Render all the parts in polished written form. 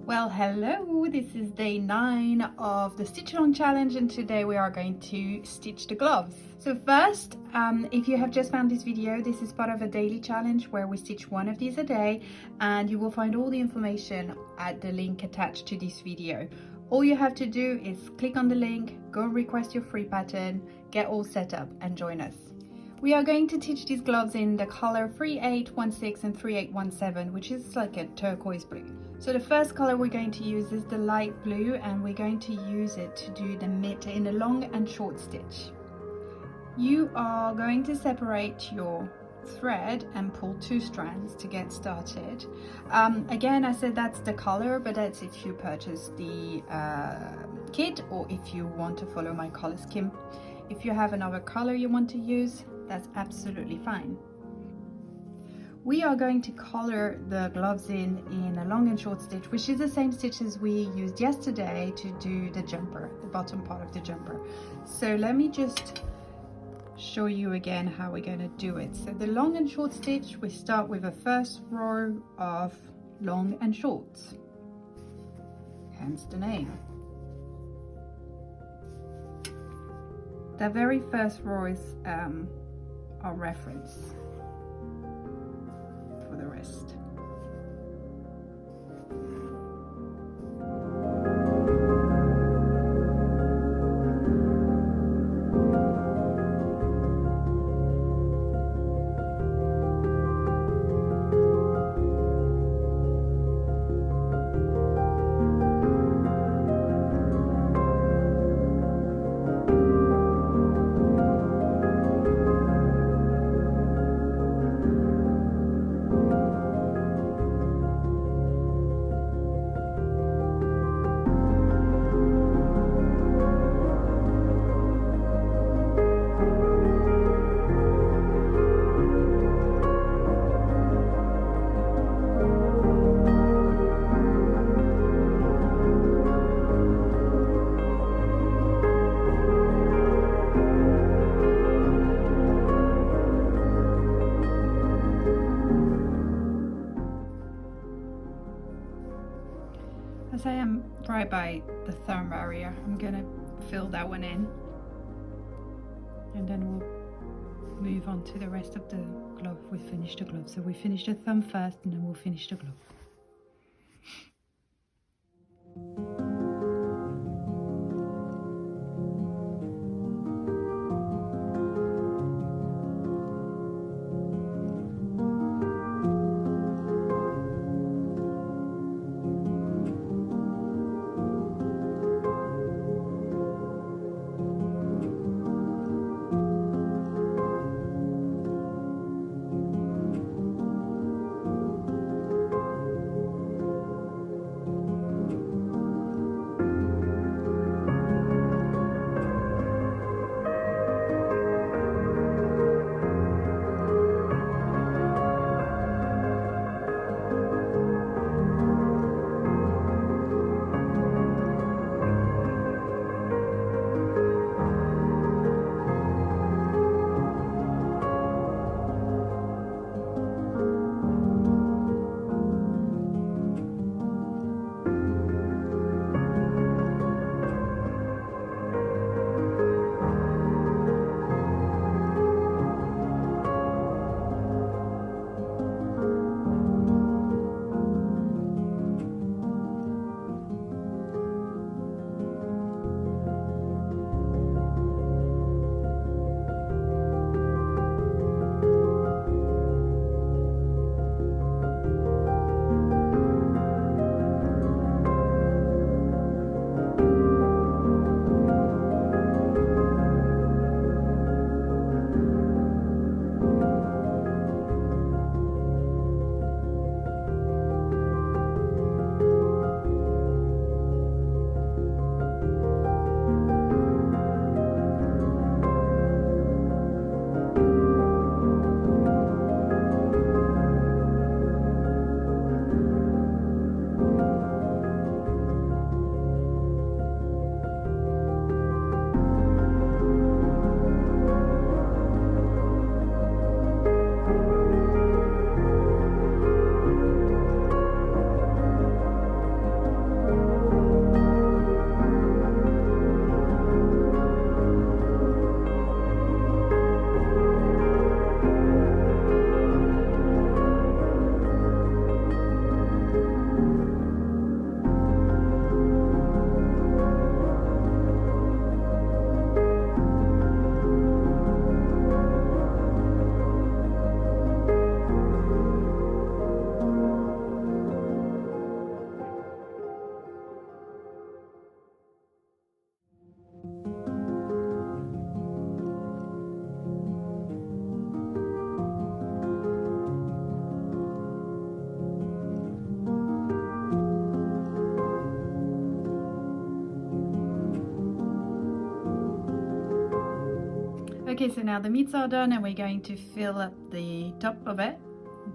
Well, hello, this is day 9 of the Stitch Along Challenge, and today we are going to stitch the gloves. So first, if you have just found this video, this is part of a daily challenge where we stitch one of these a day, and you will find all the information at the link attached to this video. All you have to do is click on the link, go request your free pattern, get all set up and join us. We are going to stitch these gloves in the color 3816 and 3817, which is like a turquoise blue. So the first color we're going to use is the light blue, and we're going to use it to do the mitt in a long and short stitch. You are going to separate your thread and pull 2 strands to get started. Again, I said that's the color, but that's if you purchase the kit or if you want to follow my color scheme. If you have another color you want to use, that's absolutely fine. We are going to color the gloves in a long and short stitch, which is the same stitch as we used yesterday to do the jumper, the bottom part of the jumper. So let me just show you again how we're going to do it. So the long and short stitch, we start with a first row of long and shorts, hence the name. The very first row is our reference for the rest. As I am right by the thumb area, I'm gonna fill that one in, and then we'll move on to the rest of the glove. We finished the glove, so we finish the thumb first and then we'll finish the glove. Okay, so now the meats are done and we're going to fill up the top of it,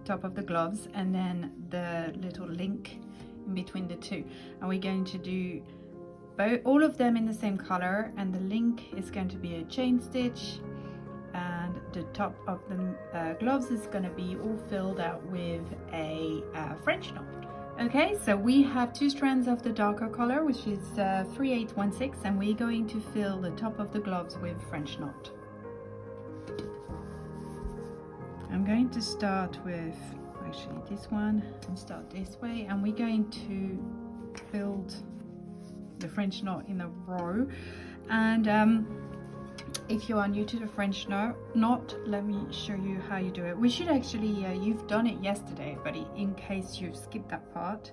top of the gloves, and then the little link in between the two. And we're going to do all of them in the same color, and the link is going to be a chain stitch, and the top of the gloves is going to be all filled out with a French knot. Okay, so we have 2 strands of the darker color, which is 3816, and we're going to fill the top of the gloves with French knot. I'm going to start with actually this one and start this way, and we're going to build the French knot in a row. And if you are new to the French knot, let me show you how you do it. We should actually, you've done it yesterday, but in case you skipped that part,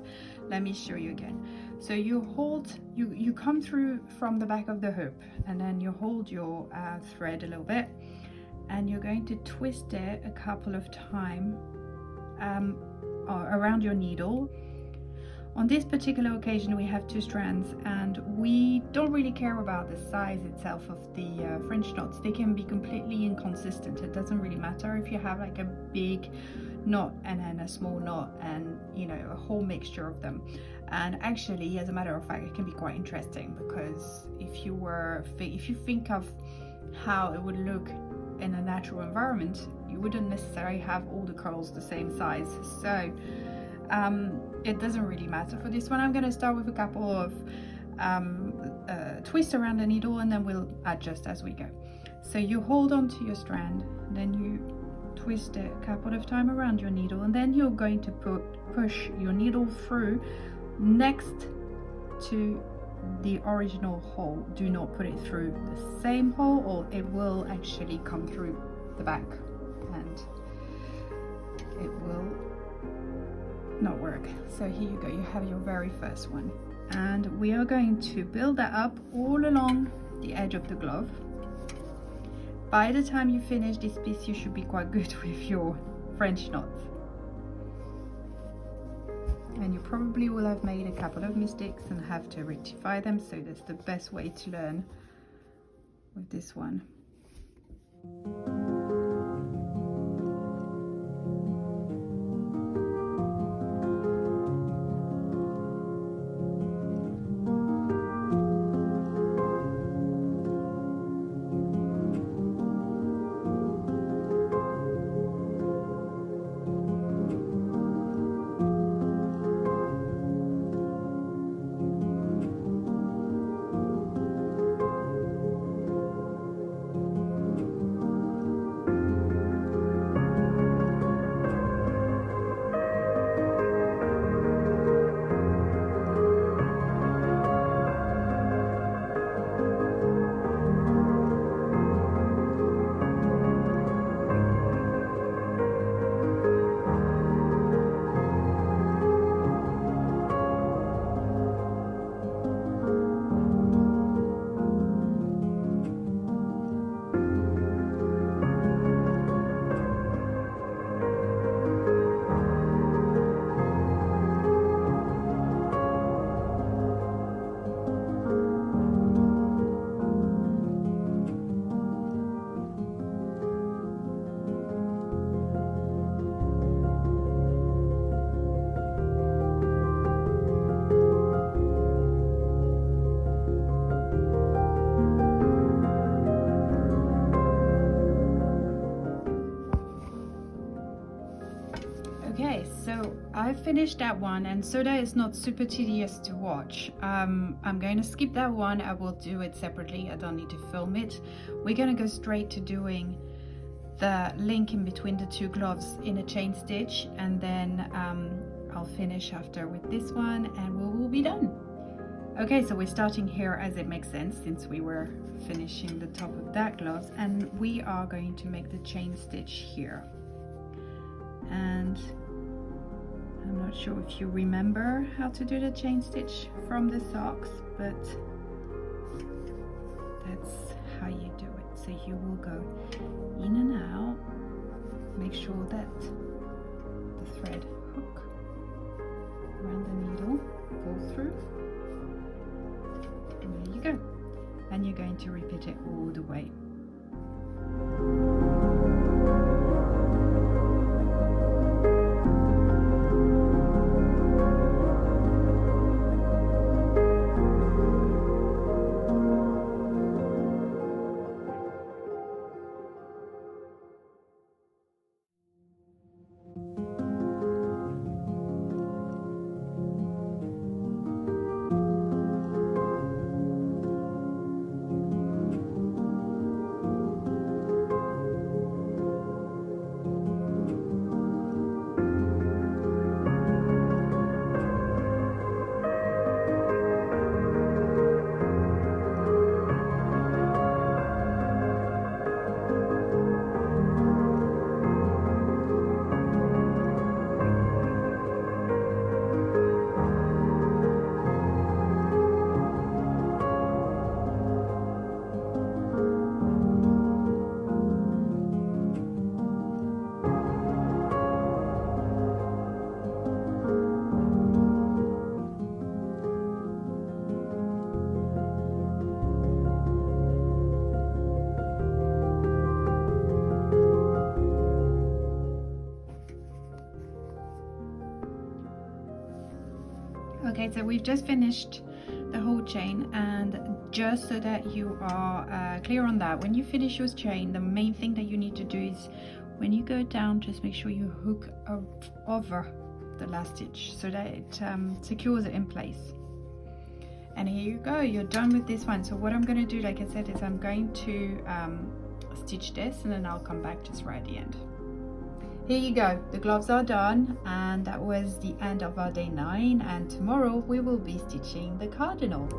let me show you again. So you hold, you come through from the back of the hoop, and then you hold your thread a little bit, and you're going to twist it a couple of times around your needle. On this particular occasion we have 2 strands, and we don't really care about the size itself of the French knots. They can be completely inconsistent. It doesn't really matter if you have like a big knot and then a small knot, and you know, a whole mixture of them. And actually, as a matter of fact, it can be quite interesting, because if you think of how it would look in a natural environment, you wouldn't necessarily have all the curls the same size. So it doesn't really matter. For this one, I'm going to start with a couple of twists around the needle, and then we'll adjust as we go. So you hold on to your strand, then you twist it a couple of times around your needle, and then you're going to push your needle through next to the original hole. Do not put it through the same hole, or it will actually come through the back and it will not work. So here you go, you have your very first one, and we are going to build that up all along the edge of the glove. By the time you finish this piece, you should be quite good with your French knots, and you probably will have made a couple of mistakes and have to rectify them. So that's the best way to learn with this one. Okay, so I finished that one, and so that it's not super tedious to watch, I'm going to skip that one. I will do it separately. I don't need to film it. We're going to go straight to doing the link in between the 2 gloves in a chain stitch, and then I'll finish after with this one and we will be done. Okay, so we're starting here as it makes sense, since we were finishing the top of that gloves, and we are going to make the chain stitch here. And I'm not sure if you remember how to do the chain stitch from the socks, but that's how you do it. So you will go in and out, make sure that the thread hook around the needle goes through, and there you go. And you're going to repeat it all the way. Okay, so we've just finished the whole chain, and just so that you are clear on that, when you finish your chain, the main thing that you need to do is when you go down, just make sure you hook over the last stitch so that it secures it in place. And here you go, you're done with this one. So what I'm going to do, like I said, is I'm going to stitch this, and then I'll come back just right at the end. Here you go, the gloves are done, and that was the end of our day 9, and tomorrow we will be stitching the cardinal.